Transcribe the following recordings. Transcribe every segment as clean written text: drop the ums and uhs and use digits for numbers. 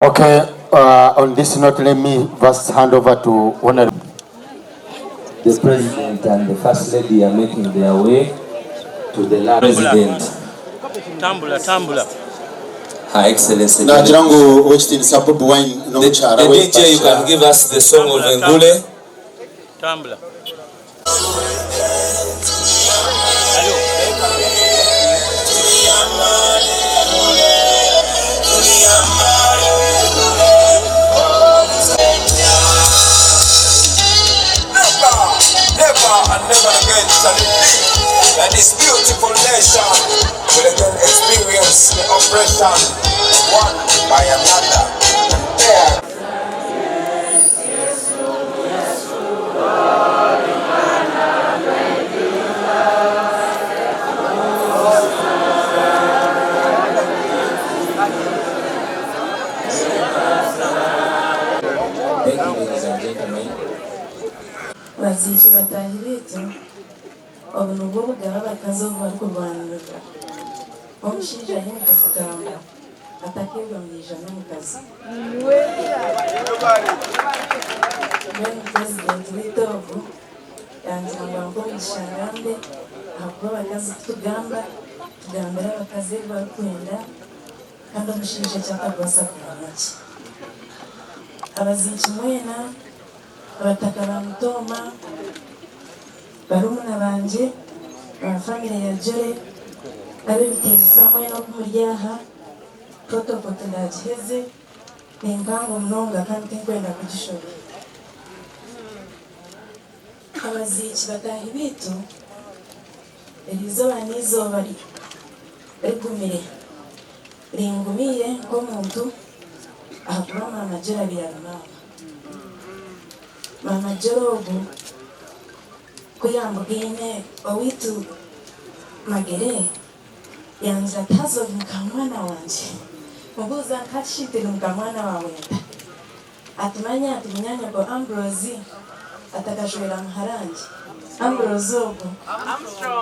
Okay, on this note, let me first hand over to Honorable. The President and the First Lady are making their way to the last President. Tambula. Her Excellency. The DJ, you can give us the song of Ankole. Tambula. Never again shall it be that this beautiful nation will again experience the oppression one by another. Thank you, ladies and gentlemen. Baziki batahiritu obuntu bwo bugaba bakazovu bari kurwanirira omushinja yinka kugamba atakebwa mu ijana mu kazi President w'itovu yangira ngo Mugisha ngambe ahakuba bakazi tugamba tugambira abakazi bari kwenda kandi omushinja cyakagwasa kumanyaki abaziki mwena abataka ba Mutoma barumuna banje family ya Jere abibitesa mwena kumuryaha protocol ndagiheze nimbango mnonga kandi kwenda kugishora abaziki batahi bitu elizoba nizo bari begumire ringumire nk'omuntu ahakura mama Jere abirarama Mama Jorobu kuyambugine owitu magere yanza tazo mkamwana wanje mubuza nkashite mkamwana wawe atumanya atunyanya ko Ambrose atakashwera muharanje Ambrose ogo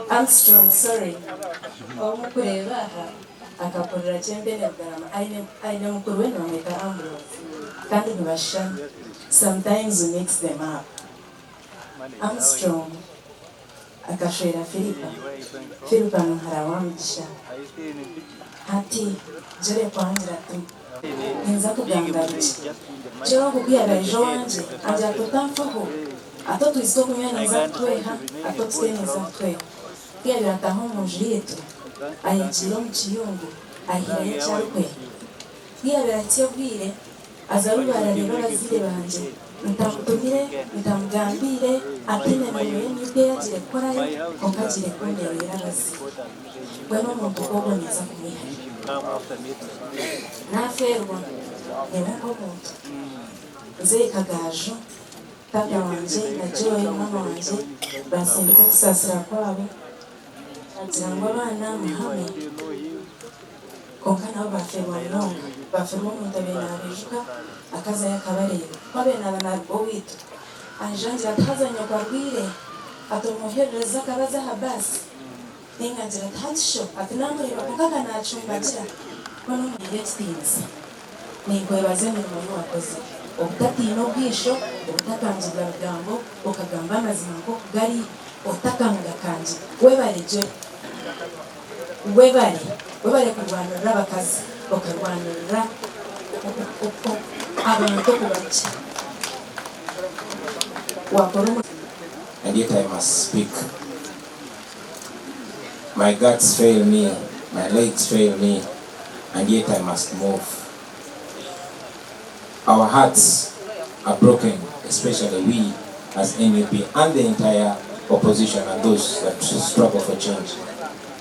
Armstrong sorry omukureba akaporera chembere bwarama aine mukuru wenu ameka Ambrose kandi ntibashana. Sometimes we mix them up. Armstrong akashwera Philippa muhara Mugisha ati Jere kwangira tu ninza kugangaruki Jero kubwira ejo wanje anja tutamfaho ato twizo kumyaneza tweha ato tweneza tweha pia birataho mujietu ayikiro mu kiyungu ahiraye cyarukwe pia biratiye bwire azarubara rero bazire banje ntamutumire ntamugambire atene mwenye n'ibyo yagire korayo okagire kondera yarabazi bano mu kuboneza kumihari naferwa nko muntu nze kagajo tata wanje na Joy mama wanje basimbuka kusasira kwabo agira ngo abana muhame konkana baferwa nonga baferwa umuntu abenabijuka akaza yakabareba kwabena banarwo witu anjanje atazanya kwarwire atomuhereza kabaza habasi ningagira tatsho atinamureba kukaka nacumbagira kono muyetinza ningwebaze mu wakoze obutatina obwisho obutakangira bigambo okagamba amazima ngo gari otakanga kanji webale kurwanirira abakazi okarwanirira abantu kubaki wakora. And yet I must speak. My guts fail me, my legs fail me, and yet I must move. Our hearts are broken, especially we as NUP and the entire opposition and those that struggle for change.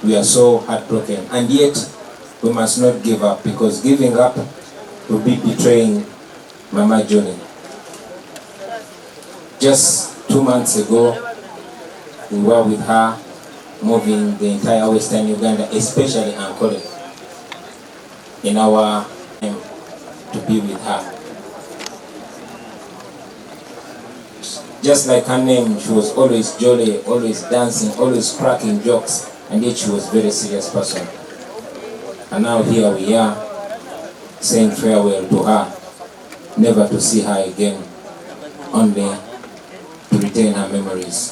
We are so heartbroken, and yet we must not give up, because giving up will be betraying Mama Johnny. Just 2 months ago, we were with her, moving the entire Western Uganda, especially Ankole, in our time to be with her. Just like her name, she was always jolly, always dancing, always cracking jokes, and yet she was a very serious person. And now here we are, saying farewell to her, never to see her again, only to retain her memories.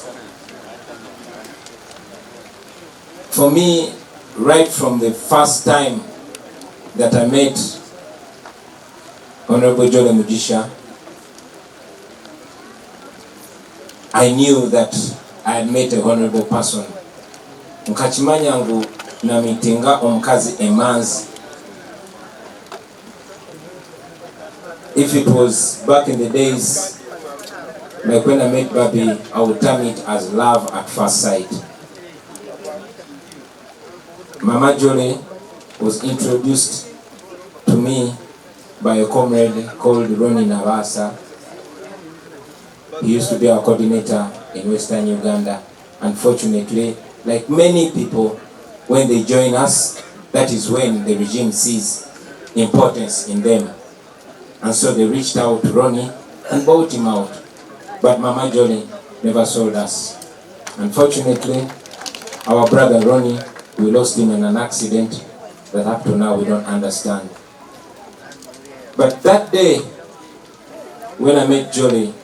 For me, right from the first time that I met Honorable H.e Mugisha, I knew that I had met a honorable person. Nkachimanya ngu na mitinga omkazi emanzi. If it was back in the days, like when I met Bobi, I would term it as love at first sight. Mama Jolly was introduced to me by a comrade called Ronnie Navasa. He used to be our coordinator in Western Uganda. Unfortunately, like many people, when they join us, that is when the regime sees importance in them. And so they reached out to Ronnie and bought him out. But Mama Jolly never sold us. Unfortunately, our brother Ronnie, we lost him in an accident that up to now we don't understand. But that day, when I met Jolly,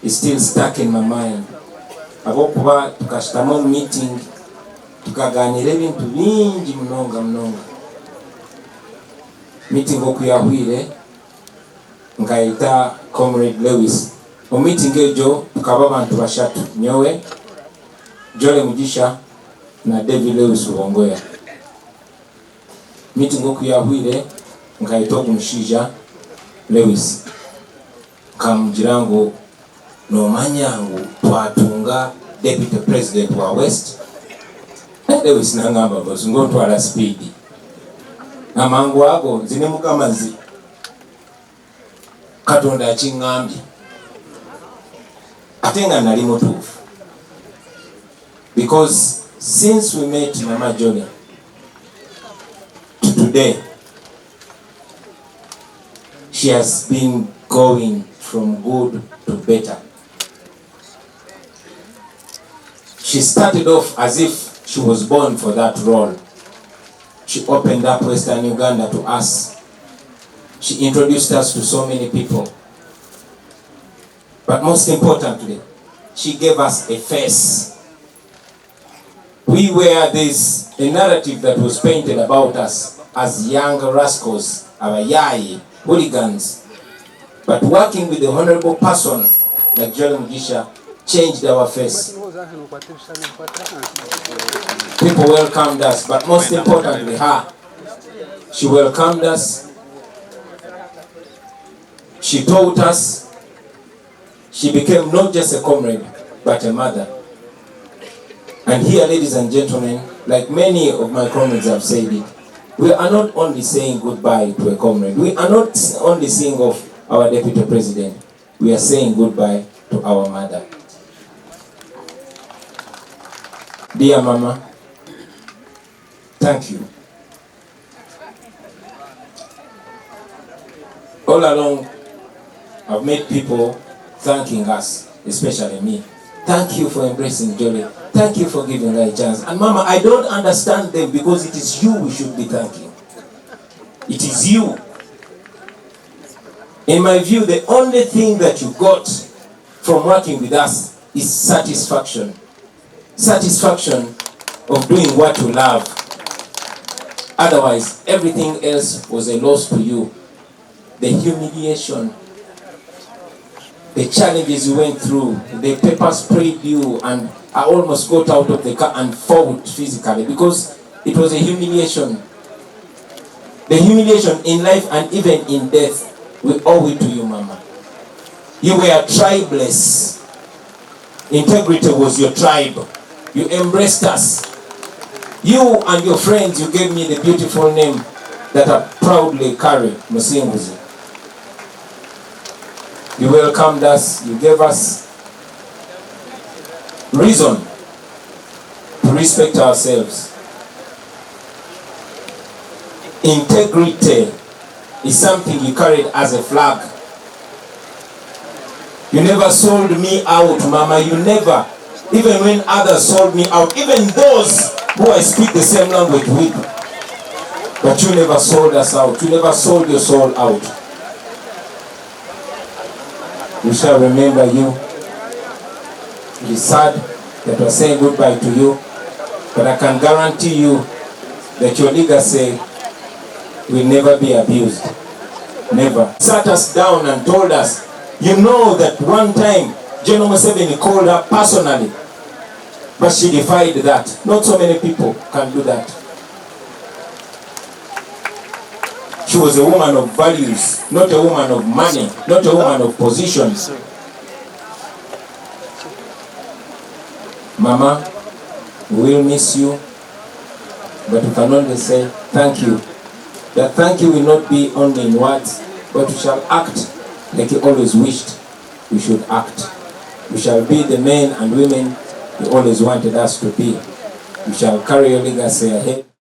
it's still stuck in my mind. Abokuba tukashitamo meeting, tukaganira ebintu bingi mnonga. Meeting okuyahwire, nkaita Comrade Lewis. Meeting ejo tukaba abantu bashatu, nyowe, Jolly Mugisha na David Lewis Ubongoya. Meeting okuyahwire, nkaita omushaija Lewis. Kamugirango nomanyangu twatunga Deputy President wa West. Lewis nangamba bosi ngotwala speed. Amangu ago zine mukamazi. Katonda akingambye. Atenga nali mutuufu. Because since we met Mama Jolly to today, she has been going from good to better. She started off as if she was born for that role. She opened up Western Uganda to us. She introduced us to so many people. But most importantly, she gave us a face. We were this a narrative that was painted about us as young rascals, abayai, hooligans. But working with the honorable person like H.e Mugisha changed our face. People welcomed us, but most importantly, her. She welcomed us. She taught us. She became not just a comrade, but a mother. And here, ladies and gentlemen, like many of my comrades have said it, we are not only saying goodbye to a comrade. We are not only saying off our Deputy President. We are saying goodbye to our mother. Dear Mama, thank you. All along, I've met people thanking us, especially me. Thank you for embracing Jolly. Thank you for giving her a chance. And Mama, I don't understand them because it is you we should be thanking. It is you. In my view, the only thing that you got from working with us is satisfaction. Satisfaction of doing what you love. Otherwise, everything else was a loss to you. The humiliation, the challenges you went through, the pepper sprayed you, and I almost got out of the car and fought physically because it was a humiliation. The humiliation in life and even in death, we owe it to you, Mama. You were tribeless. Integrity was your tribe. You embraced us. You and your friends, you gave me the beautiful name that I proudly carry, Musinguzi. You welcomed us. You gave us reason to respect ourselves. Integrity is something you carried as a flag. You never sold me out, Mama. You never. Even when others sold me out, even those who I speak the same language with, But you never sold us out. You never sold your soul out. We shall remember you. It is sad that we're saying goodbye to you, but I can guarantee you that your legacy will never be abused. Never. Sat us down and told us, you know that one time General Museveni called her personally, but she defied that. Not so many people can do that. She was a woman of values, not a woman of money, not a woman of positions. Mama, we will miss you, but we can only say thank you. That thank you will not be only in words, but we shall act like you always wished we should act. We shall be the men and women you always wanted us to be. We shall carry your legacy ahead.